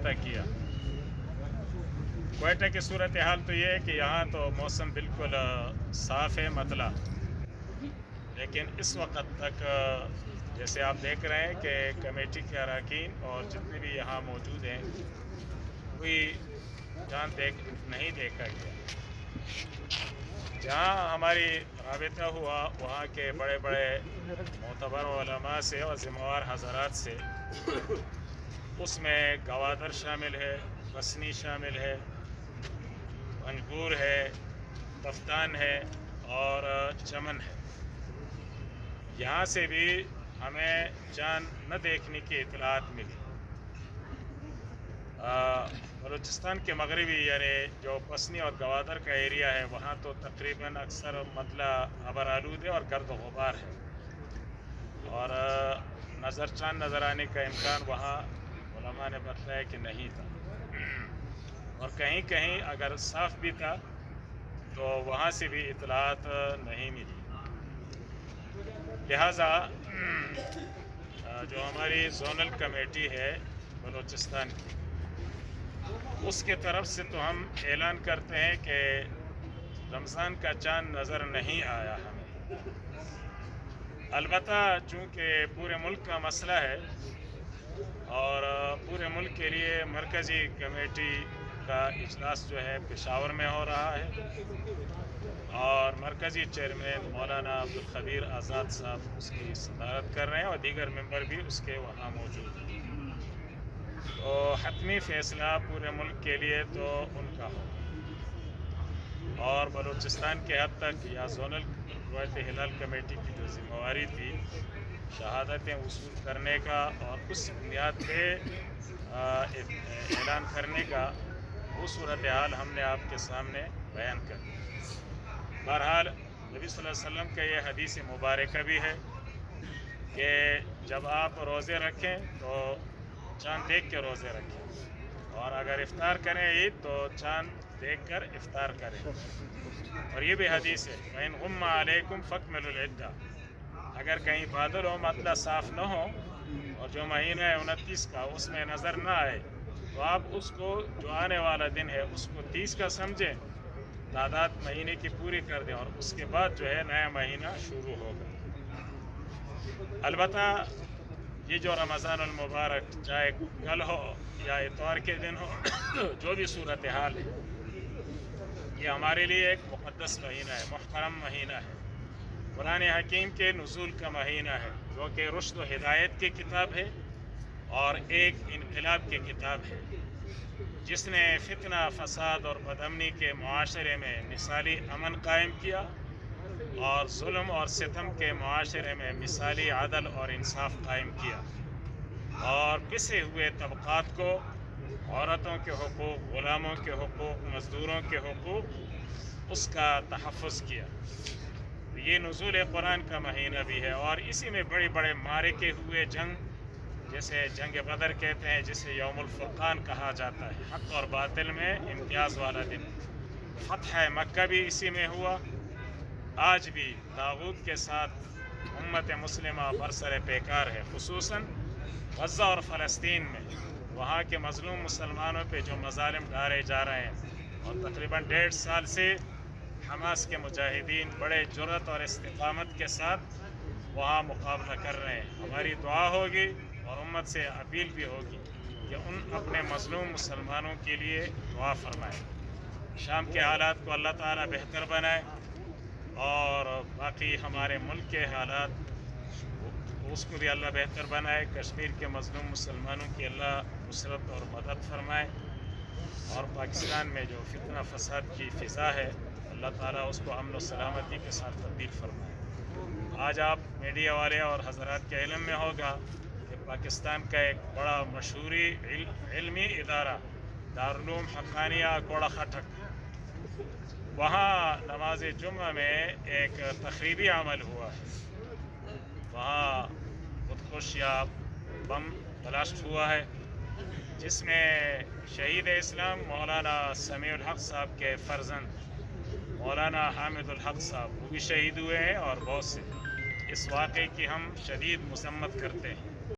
रब्ता किया। कोयटा की सूरत हाल तो ये है कि यहाँ तो मौसम बिल्कुल साफ़ है मतला, लेकिन इस वक्त तक जैसे आप देख रहे हैं कि कमेटी के अरकान और जितने भी यहाँ मौजूद हैं कोई चाँद नहीं देखा गया। जहाँ हमारी राबिता हुआ वहाँ के बड़े बड़े मोतबर उलमा से और ज़िम्मेवार हज़रात से, उसमें गवादर शामिल है, बसनी शामिल है, अंगूर है, तफ्तान है और चमन है। यहाँ से भी हमें चाँद न देखने की इतलात मिली। बलूचिस्तान के मगरबी यानी जो पसनी और गवादर का एरिया है वहाँ तो तकरीबन अक्सर मतला अबर आलूद है और गर्द गुबार है, और चाँद नज़र आने का इम्कान वहाँ उलमा ने बताया कि नहीं था, और कहीं कहीं अगर साफ़ भी था तो वहाँ से भी इतलात नहीं मिली। लिहाजा जो हमारी ज़ोनल कमेटी है बलूचिस्तान की, उसके तरफ से तो हम ऐलान करते हैं कि रमज़ान का चाँद नज़र नहीं आया हमें। अलबत्ता चूँकि पूरे मुल्क का मसला है और पूरे मुल्क के लिए मरकज़ी कमेटी का इजलास जो है पेशावर में हो रहा है, और मरकज़ी चेयरमैन मौलाना अब्दुल खबीर आज़ाद साहब उसकी सदारत कर रहे हैं और दीगर मेंबर भी उसके वहाँ मौजूद हैं। तो हतमी फ़ैसला पूरे मुल्क के लिए तो उनका हो, और बलूचिस्तान के हद तक या ज़ोनल रवायत हिलाल कमेटी की जो ज़िम्मेवारी थी शहादतें वसूल करने का और उस बुनियाद पे ऐलान करने का, वो सूरत हाल हमने आपके सामने बयान कर दी। बहरहाल नबी सल्लल्लाहु अलैहि वसल्लम का ये हदीस मुबारक भी है कि जब आप रोज़े रखें तो चाँद देख के रोज़े रखें, और अगर इफ्तार करें ईद तो चाँद देख कर इफ्तार करें। और ये भी हदीस है फ़इन गुम्मा अलैकुम फ़क्मिलुल इद्दा, अगर कहीं बादल हो मतलब साफ़ न हो और जो महीना है 29 का उसमें नज़र न आए तो आप उसको जो आने वाला दिन है उसको 30 का समझें, तादाद महीने की पूरी कर दें, और उसके बाद जो है नया महीना शुरू होगा। अलबत्ता ये जो रमज़ानुल मुबारक चाहे कल हो या इतवार के दिन हो जो भी सूरत हाल है, ये हमारे लिए एक मुक़द्दस महीना है, मुहतरम महीना है, कुरान हकीम के नुज़ूल का महीना है, जो कि रुश्द व हिदायत की किताब है और एक इनकलाब की किताब है, जिसने फितना, फसाद और बदअमनी के मुआशरे में मिसाली अमन कायम किया और जुल्म और सितम के मुआशरे में मिसाली अदल और इंसाफ कायम किया, और पिसे हुए तबक़ात को, औरतों के हुकूक़, ग़ुलामों के हुकूक़, मज़दूरों के हुकूक़, उसका तहफ़्फ़ुज़ किया। ये नुज़ूल कुरान का महीना भी है, और इसी में बड़े बड़े मारके हुए, जंग जैसे जंग बदर कहते हैं, जिसे यौमुल फ़ुरक़ान कहा जाता है, हक़ और बातिल में इम्तियाज़ वाला दिन। फ़तह मक्का भी इसी में हुआ। आज भी ताग़ूत के साथ उम्मत मुस्लिमा बरसर पैकार है, ख़ुसूसन गज़ा और फ़लस्तीन में वहाँ के मज़लूम मुसलमानों पे जो मज़ालिम ढाए जा रहे हैं, और तकरीबन 1.5 साल से हमास के मुजाहिदीन बड़े जुर्रत और इस्तिक़ामत के साथ वहाँ मुकाबला कर रहे हैं। हमारी दुआ होगी और उम्मत से अपील भी होगी कि उन अपने मज़लूम मुसलमानों के लिए दुआ फरमाएँ। शाम के हालात को अल्लाह ताला बेहतर बनाए, और बाकी हमारे मुल्क के हालात उसको भी अल्लाह बेहतर बनाए। कश्मीर के मज़लूम मुसलमानों की अल्लाह नुसरत और मदद फरमाए, और पाकिस्तान में जो फितना फसाद की फ़िज़ा है अल्लाह ताला उसको अमन और सलामती के साथ तब्दील फरमाए। आज आप मीडिया वाले और हज़रात के इल्म में होगा कि पाकिस्तान का एक बड़ा मशहूरी इल्मी इदारा दारुल उलूम हक़ानिया कोड़ा खटक, वहाँ नमाज जुम्मा में एक तख़रीबी अमल हुआ है। वहाँ खुदकुश या बम ब्लास्ट हुआ है, जिसमें शहीद इस्लाम मौलाना समीउल हक़ साहब के फ़र्जंद मौलाना हामिदुल हक़ साहब वो भी शहीद हुए हैं, और बहुत से। इस वाक़े की हम शदीद मज़म्मत करते हैं।